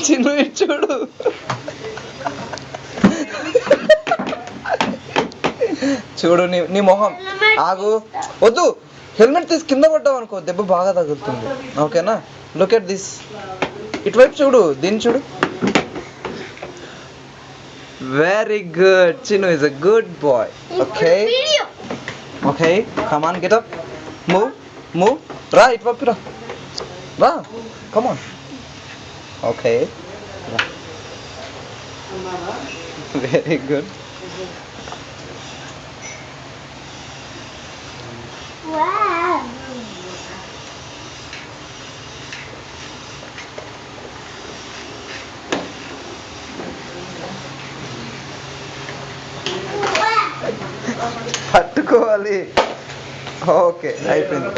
చిన్ను చూడు. చూడు నీ మొహం. ఆగు, వద్దు. హెల్మెట్ తీసి కింద పడ్డావు అనుకో దెబ్బ బాగా తగులుతుంది. ఓకేనా? Look at this. ఇటువైపు చూడు, దీన్ని చూడు. Very good. Chinnu is a good boy. Okay okay, come on, get up, move. రా ఇటువైపు రా, come on. Okay, very good. పట్టుకోవాలి. ఓకే, అయిపోయింది.